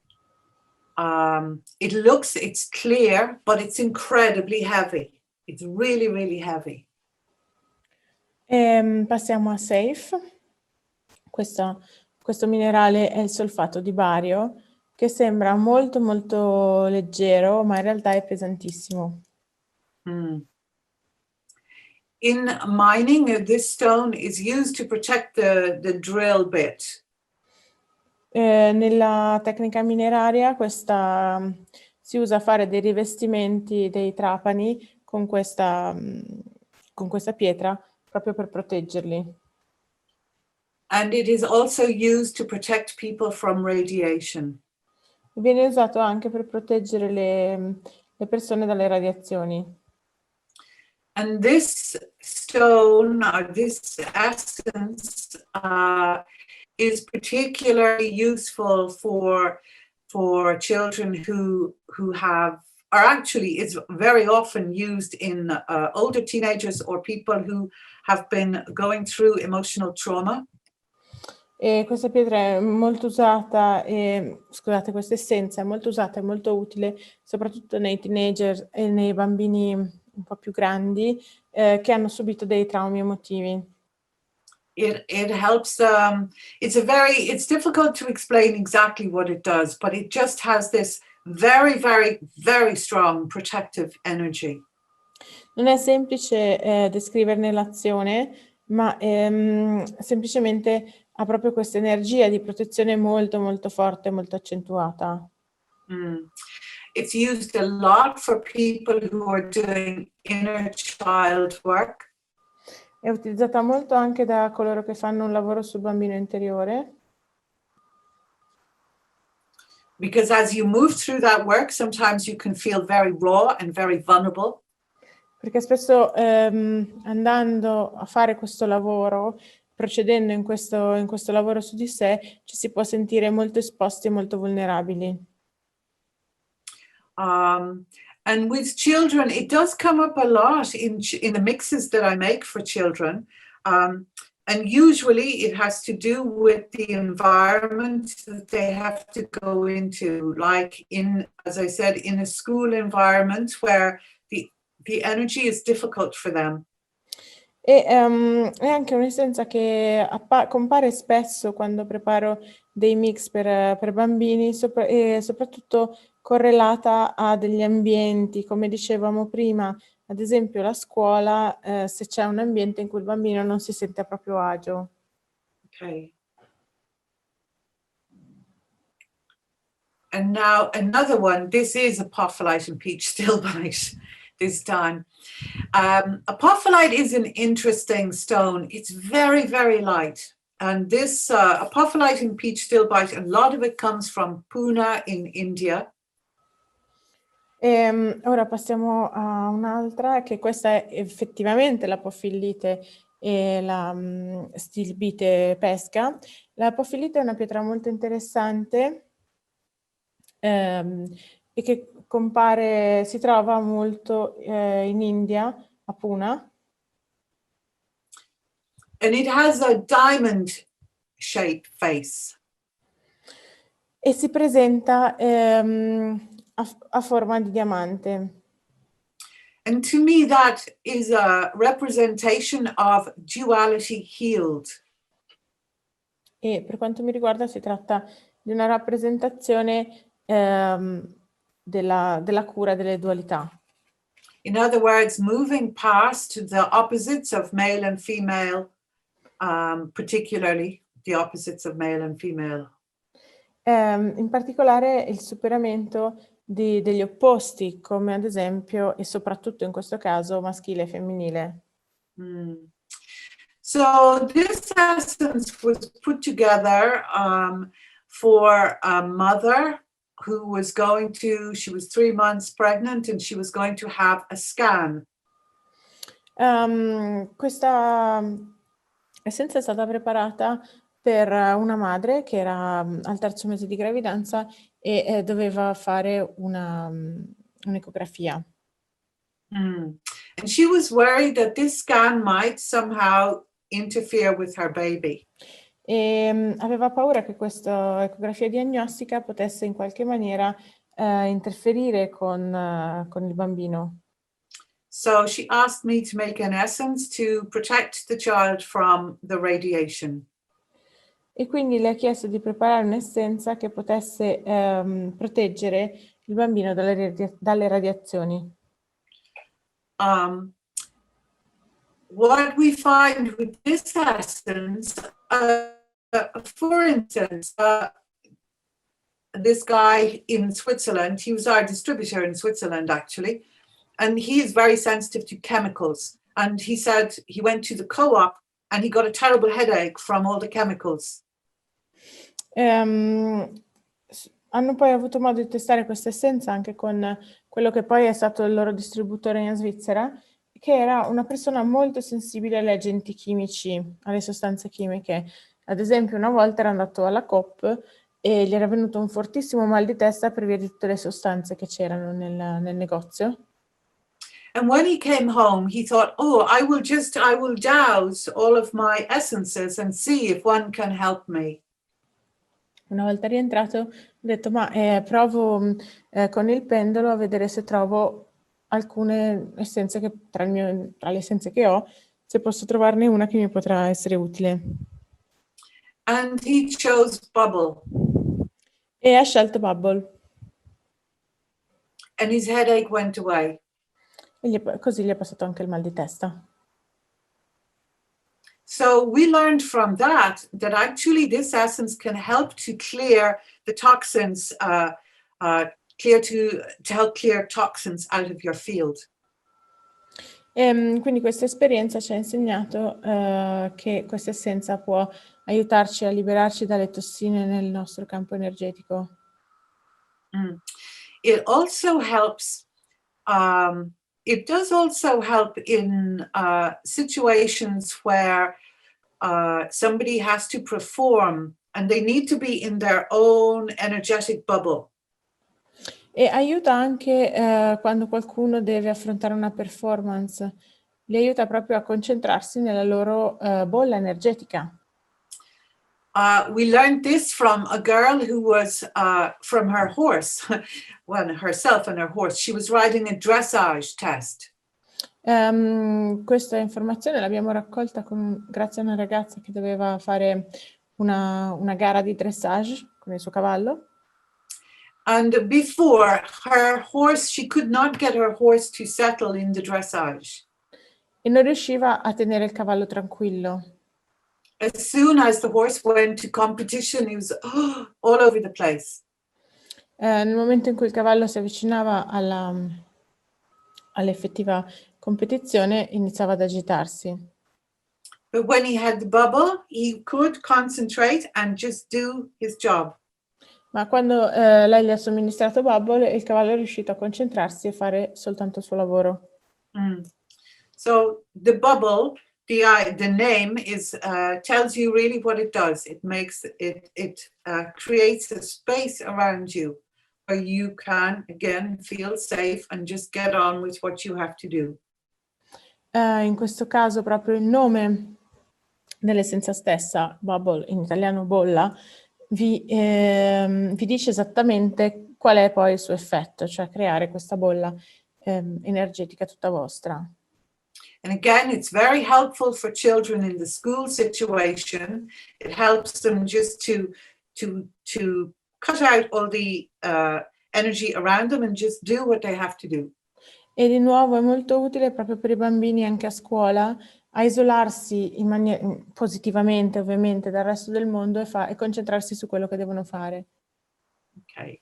It's clear, but it's incredibly heavy. It's really, really heavy. Passiamo a safe. Questo minerale è il solfato di bario, che sembra molto molto leggero, ma in realtà è pesantissimo. In mining, this stone is used to protect the drill bit. Nella tecnica mineraria si usa a fare dei rivestimenti, dei trapani con questa pietra proprio per proteggerli. And it is also used to protect people from radiation. Viene usato anche per proteggere le persone dalle radiazioni. And this stone, this essence, is particularly useful for children who have, or actually is very often used in older teenagers or people who have been going through emotional trauma. E questa pietra è molto usata, questa essenza è molto usata e molto utile soprattutto nei teenager e nei bambini un po' più grandi che hanno subito dei traumi emotivi. It helps it's difficult to explain exactly what it does, but it just has this very, very, very strong protective energy. Non è semplice descriverne l'azione, ma semplicemente ha proprio questa energia di protezione molto molto forte, molto accentuata. It's used a lot for people who are doing inner child work. È utilizzata molto anche da coloro che fanno un lavoro sul bambino interiore. Because as you move through that work, sometimes you can feel very raw and very vulnerable. Perché spesso andando a fare questo lavoro, procedendo in questo lavoro su di sé, ci si può sentire molto esposti e molto vulnerabili. And with children, it does come up a lot in the mixes that I make for children. And usually it has to do with the environment that they have to go into, like as I said, in a school environment where the energy is difficult for them. E è anche un'essenza che compare spesso quando preparo dei mix per bambini e soprattutto correlata a degli ambienti, come dicevamo prima, ad esempio la scuola, se c'è un ambiente in cui il bambino non si sente a proprio agio. Okay. And now another one, this is apophyllite and peach stilbite this time. Apophyllite is an interesting stone. It's very, very light. And this apophyllite and peach stilbite, a lot of it comes from Pune in India. Ora passiamo a un'altra, che questa è effettivamente l'apofillite e la stilbite pesca. L'apofillite è una pietra molto interessante e che si trova molto in India, a Pune. And it has a diamond shaped face. E si presenta a forma di diamante. And to me, that is a representation of duality healed. E per quanto mi riguarda si tratta di una rappresentazione della cura delle dualità. In other words, moving past the opposites of male and female, particularly the opposites of male and female. In particolare il superamento degli opposti, come ad esempio e soprattutto in questo caso maschile e femminile. So this essence was put together for a mother she was 3 months pregnant and she was going to have a scan. Questa essenza è stata preparata per una madre che era al 3° mese di gravidanza e doveva fare un'ecografia. And she was worried that this scan might somehow interfere with her baby. E aveva paura che questa ecografia diagnostica potesse in qualche maniera interferire con il bambino. So she asked me to make an essence to protect the child from the radiation. E quindi le ha chiesto di preparare un'essenza che potesse proteggere il bambino dalle radiazioni. What we find with this essence, for instance, this guy in Switzerland, he was our distributor in Switzerland actually, and he is very sensitive to chemicals. And he said he went to the co-op and he got a terrible headache from all the chemicals. Hanno poi avuto modo di testare questa essenza anche con quello che poi è stato il loro distributore in Svizzera, che era una persona molto sensibile agli agenti chimici, alle sostanze chimiche. Ad esempio, una volta era andato alla Coop e gli era venuto un fortissimo mal di testa per via di tutte le sostanze che c'erano nel negozio. And when he came home, he thought, oh, I will douse all of my essences and see if one can help me. Una volta rientrato, ho detto, ma provo con il pendolo a vedere se trovo alcune essenze che tra le essenze che ho, se posso trovarne una che mi potrà essere utile. And he chose bubble. E ha scelto Bubble. And his headache went away. E così gli è passato anche il mal di testa. So we learned from that actually this essence can help to clear the toxins, to help clear toxins out of your field. Quindi questa esperienza ci ha insegnato che questa essenza può aiutarci a liberarci dalle tossine nel nostro campo energetico. It also helps, it does also help in situations where somebody has to perform and they need to be in their own energetic bubble. E aiuta anche quando qualcuno deve affrontare una performance, li aiuta proprio a concentrarsi nella loro bolla energetica. We learned this from a girl who was from her horse, well, herself and her horse. She was riding a dressage test. Questa informazione l'abbiamo raccolta grazie a una ragazza che doveva fare una gara di dressage con il suo cavallo. And before her horse, she could not get her horse to settle in the dressage. E non riusciva a tenere il cavallo tranquillo. As soon as the horse went to competition, he was all over the place. Nel momento in cui il cavallo si avvicinava all'effettiva competizione, iniziava ad agitarsi. But when he had the bubble, he could concentrate and just do his job. Ma quando lei gli ha somministrato Bubble, il cavallo è riuscito a concentrarsi e fare soltanto il suo lavoro. So the bubble, the name is tells you really what it does. It makes it creates a space around you where you can again feel safe and just get on with what you have to do. In questo caso proprio il nome dell'essenza stessa, Bubble, in italiano bolla, vi dice esattamente qual è poi il suo effetto, cioè creare questa bolla energetica tutta vostra. And again, it's very helpful for children in the school situation. It helps them just to cut out all the energy around them and just do what they have to do. E di nuovo è molto utile proprio per i bambini anche a scuola a isolarsi positivamente ovviamente dal resto del mondo e concentrarsi su quello che devono fare. Okay.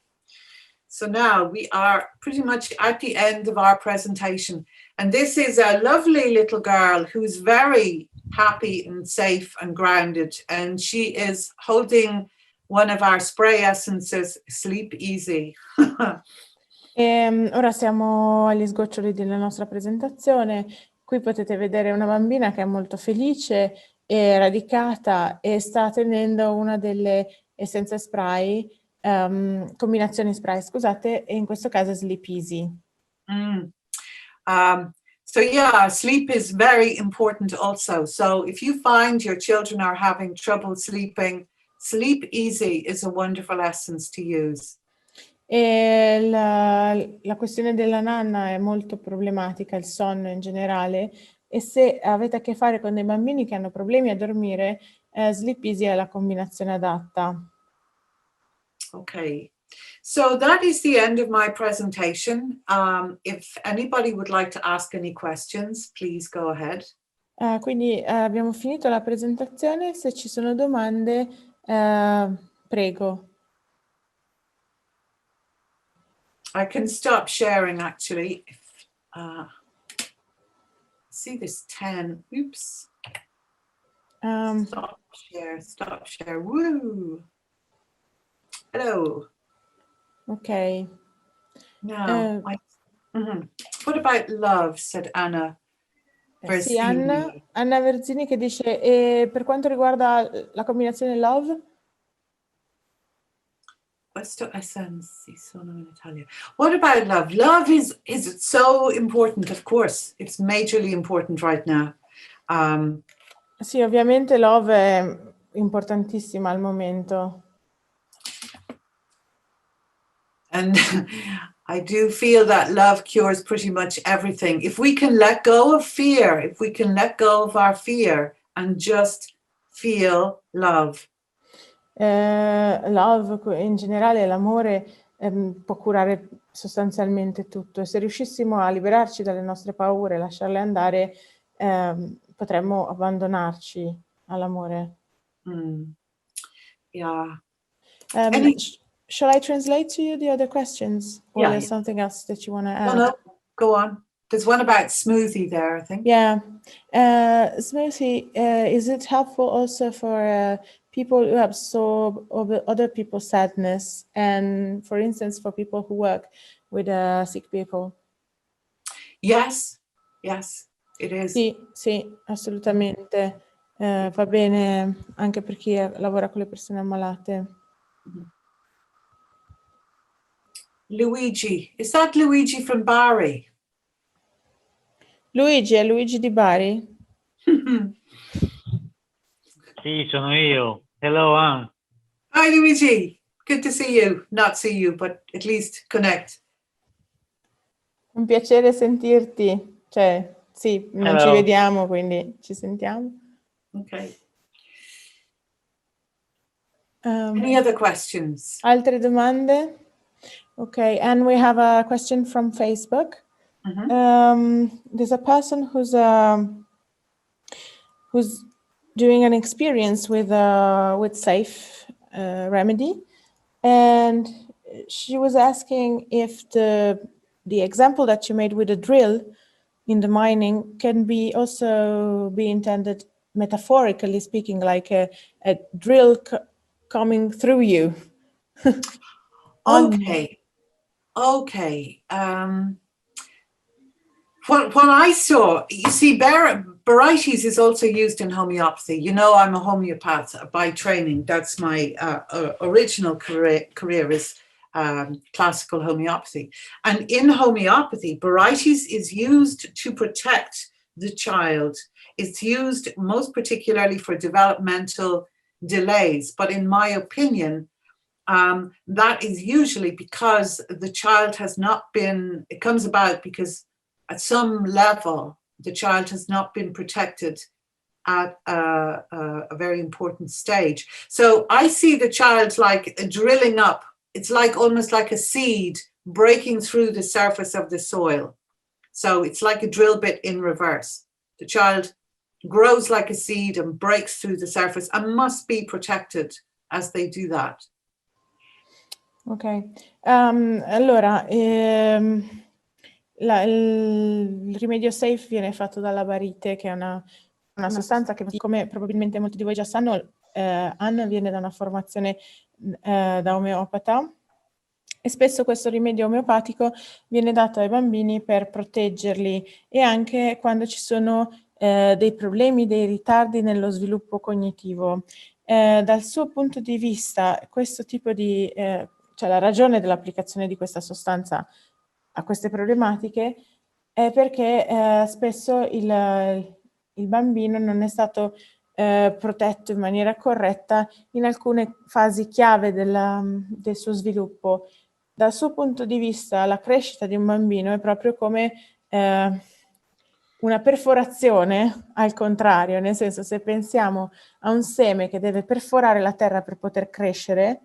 So now we are pretty much at the end of our presentation. And this is a lovely little girl who's very happy and safe and grounded. And she is holding one of our spray essences, Sleep Easy. Ora siamo agli sgoccioli della nostra presentazione. Qui potete vedere una bambina che è molto felice e radicata e sta tenendo una delle essenze spray, combinazioni spray, scusate, e in questo caso Sleep Easy. So yeah, sleep is very important also. So if you find your children are having trouble sleeping, Sleep Easy is a wonderful essence to use. E la questione della nanna è molto problematica, il sonno in generale, e se avete a che fare con dei bambini che hanno problemi a dormire, Sleep Easy è la combinazione adatta. Okay. So that is the end of my presentation. If anybody would like to ask any questions, please go ahead. Quindi abbiamo finito la presentazione. Se ci sono domande, prego. I can stop sharing actually. See this 10. Oops. Stop share. Woo. Hello. Ok. Now, what about love? Said Anna. Sì, Anna Verzini che dice, e per quanto riguarda la combinazione love? Questo Essenze sono in Italia. What about love? Love is so important, of course. It's majorly important right now. Sì, ovviamente love è importantissima al momento. And I do feel that love cures pretty much everything. If we can let go of fear, if we can let go of our fear and just feel love. Love, in generale l'amore può curare sostanzialmente tutto, e se riuscissimo a liberarci dalle nostre paure, lasciarle andare, potremmo abbandonarci all'amore. Yeah. Shall I translate to you the other questions? Or there's something else that you want to add? No, go on. There's one about smoothie there, I think. Yeah. Smoothie, is it helpful also for people who absorb other people's sadness, and for instance, for people who work with sick people? Yes, it is. Sì, assolutamente. Va bene anche per chi lavora con le persone ammalate. Luigi, is that Luigi from Bari? Luigi, è Luigi di Bari? Sì, sono io. Hello, Anne. Hi, Luigi. Good to see you. Not see you, but at least connect. Un piacere sentirti. Cioè, sì, non ci vediamo, quindi ci sentiamo. Okay. Any other questions? Altre domande? Okay, and we have a question from Facebook. There's a person who's doing an experience with safe remedy, and she was asking if the example that you made with a drill in the mining can be also be intended metaphorically speaking, like a drill coming through you. Okay. What I saw, you see, varieties is also used in homeopathy. You know, I'm a homeopath by training. That's my original career is classical homeopathy. And in homeopathy, varieties is used to protect the child. It's used most particularly for developmental delays. But in my opinion, that is usually because the child has not been, it comes about because at some level, the child has not been protected at a very important stage. So I see the child like drilling up. It's like almost like a seed breaking through the surface of the soil. So it's like a drill bit in reverse. The child grows like a seed and breaks through the surface and must be protected as they do that. Ok, allora il rimedio safe viene fatto dalla barite, che è una sostanza che, come probabilmente molti di voi già sanno, Anna viene da una formazione da omeopata, e spesso questo rimedio omeopatico viene dato ai bambini per proteggerli e anche quando ci sono dei problemi, dei ritardi nello sviluppo cognitivo. Dal suo punto di vista, questo tipo di, cioè la ragione dell'applicazione di questa sostanza a queste problematiche è perché spesso il bambino non è stato protetto in maniera corretta in alcune fasi chiave del suo sviluppo. Dal suo punto di vista, la crescita di un bambino è proprio come una perforazione al contrario, nel senso, se pensiamo a un seme che deve perforare la terra per poter crescere,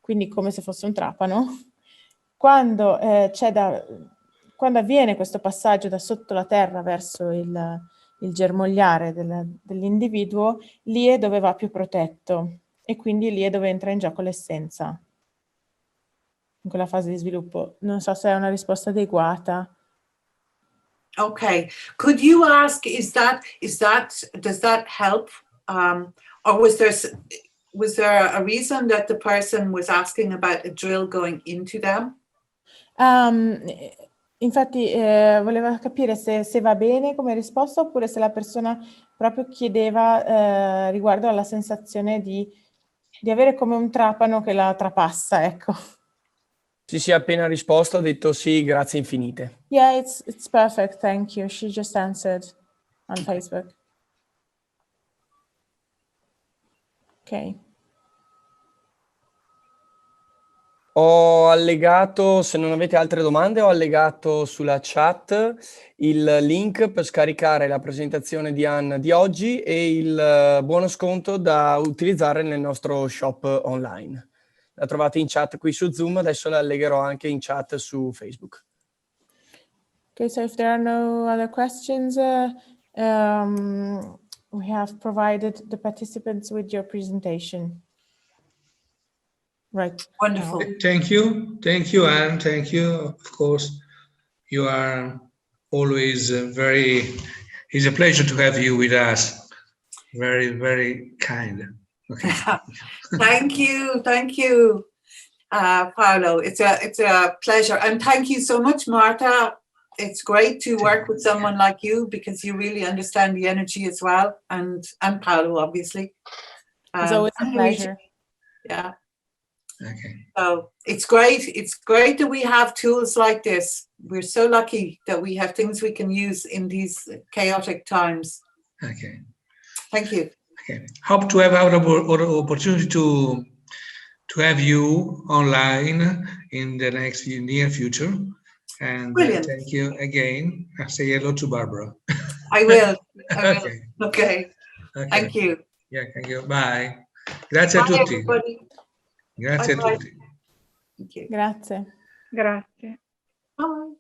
quindi come se fosse un trapano, quando avviene questo passaggio da sotto la terra verso il germogliare dell'individuo, lì è dove va più protetto e quindi lì è dove entra in gioco l'essenza, in quella fase di sviluppo. Non so se è una risposta adeguata. Okay, could you ask, does that help? Or was there a reason that the person was asking about a drill going into them? Infatti voleva capire se va bene come risposta oppure se la persona proprio chiedeva riguardo alla sensazione di avere come un trapano che la trapassa, ecco. Sì, ha appena risposto, ha detto sì, grazie infinite. Yeah, it's perfect, thank you. She just answered on Facebook. Ok. Ho allegato, se non avete altre domande, ho allegato sulla chat il link per scaricare la presentazione di Anne di oggi e il buono sconto da utilizzare nel nostro shop online. La trovate in chat qui su Zoom, adesso la allegherò anche in chat su Facebook. Okay, so if there are no other questions, we have provided the participants with your presentation. Right. Wonderful. Thank you, Anne. Thank you. Of course, you are always it's a pleasure to have you with us. Very, very kind. Okay. Thank you, Paolo. It's a pleasure, and thank you so much, Marta. It's great to work with someone like you because you really understand the energy as well, and Paolo, obviously. It's always a pleasure. Yeah. Okay. So it's great. It's great that we have tools like this. We're so lucky that we have things we can use in these chaotic times. Okay. Thank you. Okay. Hope to have our opportunity to have you online in the near future. And Brilliant. Thank you again. I'll say hello to Barbara. I will. Okay. Okay. Thank you. Yeah, thank you. Bye. Grazie a Bye, tutti. everybody. Grazie Bye, a tutti. Thank you. Grazie. Grazie. Bye.